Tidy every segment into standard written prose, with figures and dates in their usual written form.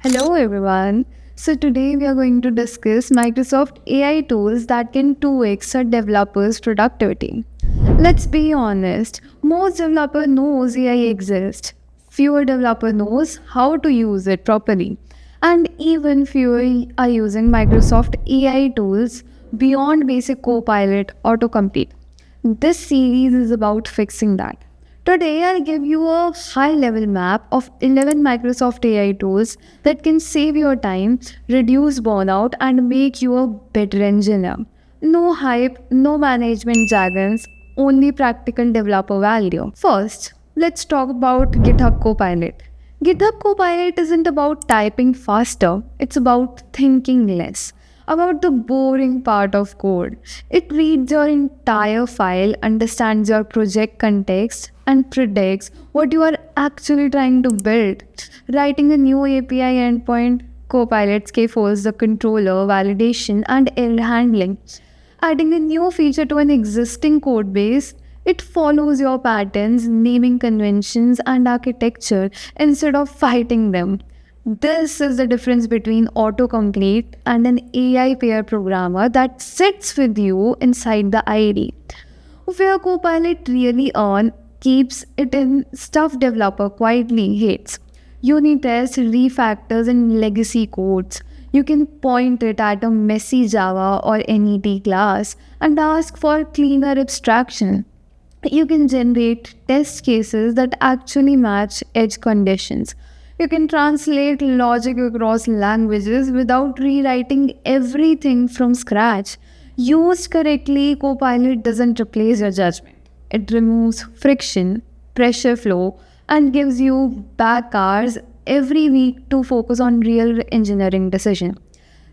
Hello everyone. So today we are going to discuss Microsoft AI tools that can 2x a developer's productivity. Let's be honest, most developer knows AI exists. Fewer developer knows how to use it properly. And even fewer are using Microsoft AI tools beyond basic Copilot autocomplete. This series is about fixing that. Today, I'll give you a high level map of 11 Microsoft AI tools that can save your time, reduce burnout, and make you a better engineer. No hype, no management jargons, only practical developer value. First, let's talk about GitHub Copilot. GitHub Copilot isn't about typing faster, it's about thinking less, about the boring part of code. It reads your entire file, understands your project context, and predicts what you are actually trying to build. Writing a new API endpoint, Copilot scaffolds the controller, validation, and error handling. Adding a new feature to an existing code base, it follows your patterns, naming conventions, and architecture instead of fighting them. This is the difference between autocomplete and an AI pair programmer that sits with you inside the IDE. Where Copilot really keeps it in stuff developer quietly hates. Unit tests, refactors, and legacy codes. You can point it at a messy Java or NET class and ask for cleaner abstraction. You can generate test cases that actually match edge conditions. You can translate logic across languages without rewriting everything from scratch. Used correctly, Copilot doesn't replace your judgment. It removes friction, pressure flow, and gives you back hours every week to focus on real engineering decision.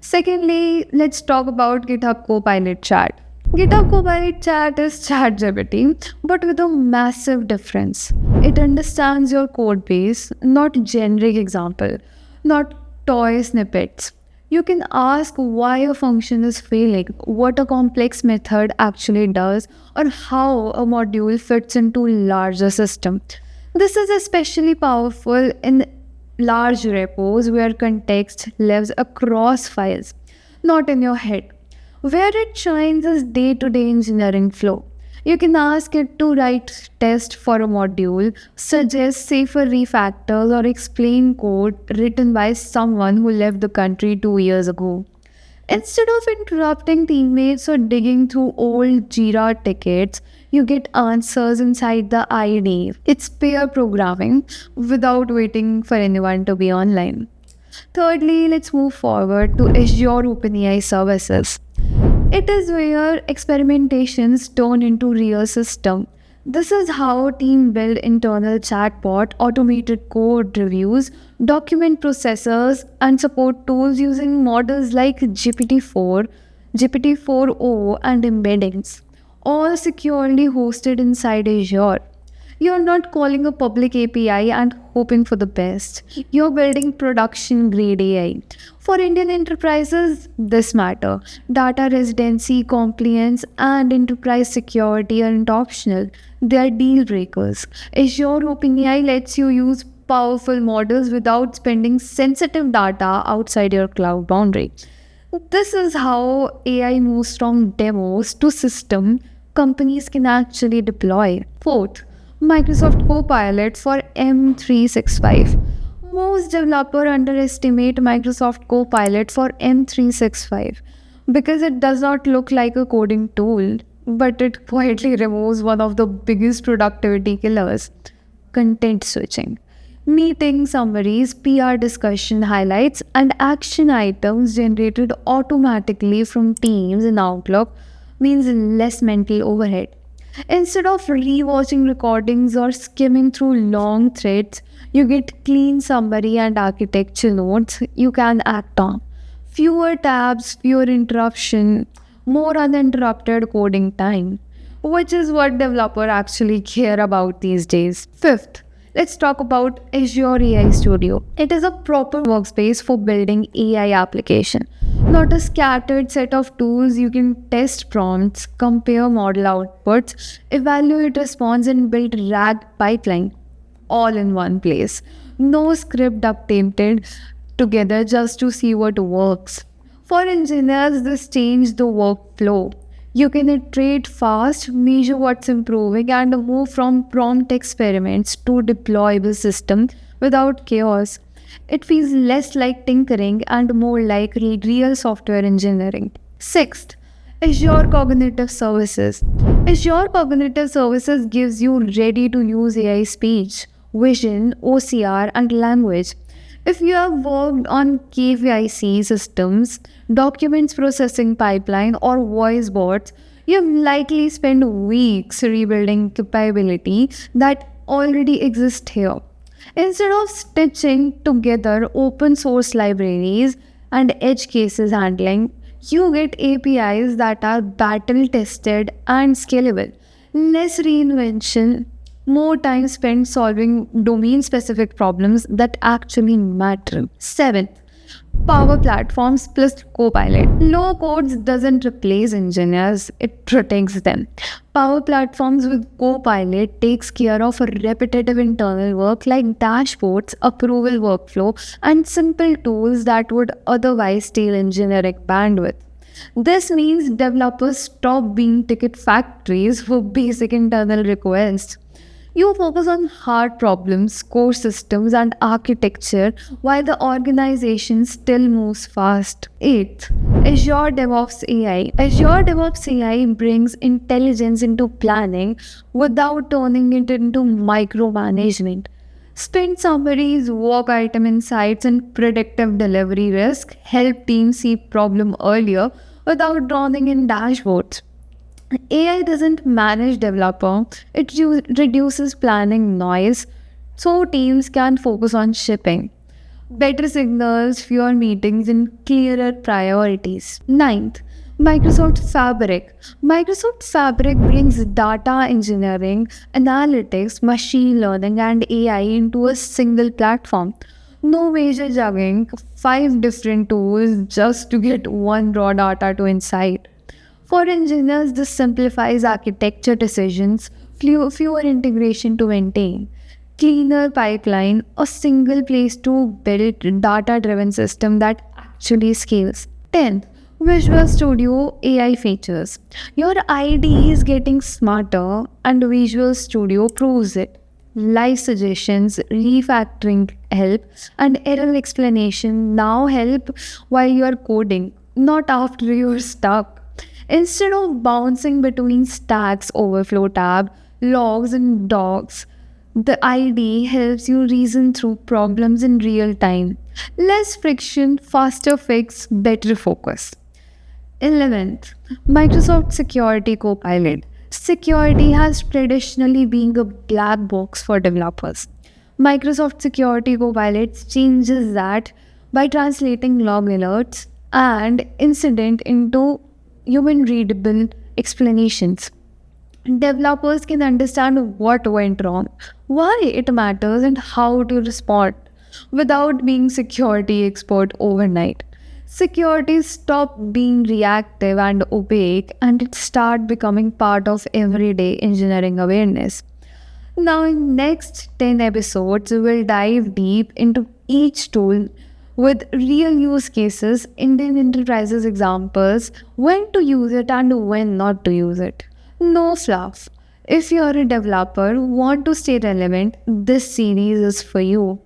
Secondly, let's talk about GitHub Copilot Chat. GitHub Copilot Chat is ChatGPT, but with a massive difference. It understands your code base, not generic example, not toy snippets. You can ask why a function is failing, what a complex method actually does, or how a module fits into larger system. This is especially powerful in large repos where context lives across files, not in your head. Where it shines is day to day engineering flow. You can ask it to write test for a module, suggest safer refactors, or explain code written by someone who left the country 2 years ago. Instead of interrupting teammates or digging through old Jira tickets, you get answers inside the IDE. It's pair programming without waiting for anyone to be online. Thirdly, let's move forward to Azure OpenAI services. It is where experimentations turn into real system. This is how team build internal chatbot, automated code reviews, document processors, and support tools using models like GPT-4, GPT-4o, and embeddings, all securely hosted inside Azure. You're not calling a public API and hoping for the best. You're building production grade AI. For Indian enterprises, this matter. Data residency, compliance, and enterprise security aren't optional. They are deal breakers. Azure OpenAI lets you use powerful models without spending sensitive data outside your cloud boundary. This is how AI moves from demos to system companies can actually deploy. Fourth, Microsoft Copilot for M365. Most developers underestimate Microsoft Copilot for M365 because it does not look like a coding tool, but it quietly removes one of the biggest productivity killers: content switching. Meeting summaries, PR discussion highlights, and action items generated automatically from Teams in Outlook means less mental overhead. Instead of rewatching recordings or skimming through long threads, you get clean summary and architecture notes you can act on. Fewer tabs, fewer interruption, more uninterrupted coding time, which is what developers actually care about these days. Fifth, let's talk about Azure AI Studio. It is a proper workspace for building AI application, not a scattered set of tools. You can test prompts, compare model outputs, evaluate response, and build RAG pipeline all in one place. No script updated, together just to see what works. For engineers, this changed the workflow. You can iterate fast, measure what's improving, and move from prompt experiments to deployable system without chaos. It feels less like tinkering and more like real software engineering. Sixth, Azure Cognitive Services. Azure Cognitive Services gives you ready to use AI speech, vision, OCR, and language. If you have worked on KYC systems, documents processing pipeline, or voice bots, you have likely spent weeks rebuilding capability that already exist here. Instead of stitching together open source libraries and edge cases handling, you get APIs that are battle tested and scalable. Less reinvention, more time spent solving domain specific problems that actually matter. Seventh, Power Platforms plus Copilot. Low codes doesn't replace engineers, it protects them. Power Platforms with Copilot takes care of repetitive internal work like dashboards, approval workflow, and simple tools that would otherwise steal engineering bandwidth. This means developers stop being ticket factories for basic internal requests. You focus on hard problems, core systems, and architecture while the organization still moves fast. Eighth, Azure DevOps AI. Azure DevOps AI brings intelligence into planning without turning it into micromanagement. Sprint summaries, work item insights, and predictive delivery risk help teams see problem earlier without drowning in dashboards. AI doesn't manage developer, it reduces planning noise so teams can focus on shipping. Better signals, fewer meetings, and clearer priorities. Ninth, Microsoft Fabric. Microsoft Fabric brings data engineering, analytics, machine learning, and AI into a single platform. No major juggling, five different tools just to get one raw data to insight. For engineers, this simplifies architecture decisions, fewer integration to maintain, cleaner pipeline, a single place to build data-driven system that actually scales. 10th, Visual Studio AI features. Your IDE is getting smarter and Visual Studio proves it. Live suggestions, refactoring help, and error explanation now help while you are coding, not after you're stuck. Instead of bouncing between Stacks Overflow tab, logs, and docs, the ID helps you reason through problems in real time. Less friction, faster fix, better focus. 11th, Microsoft Security Copilot. Security has traditionally been a black box for developers. Microsoft Security Copilot changes that by translating log alerts and incident into human readable explanations. Developers can understand what went wrong, why it matters, and how to respond without being security expert overnight. Security stop being reactive and opaque and it start becoming part of everyday engineering awareness. Now, in next 10 episodes, we will dive deep into each tool with real use cases, Indian enterprises examples, when to use it and when not to use it. No fluff. If you're a developer, want to stay relevant, this series is for you.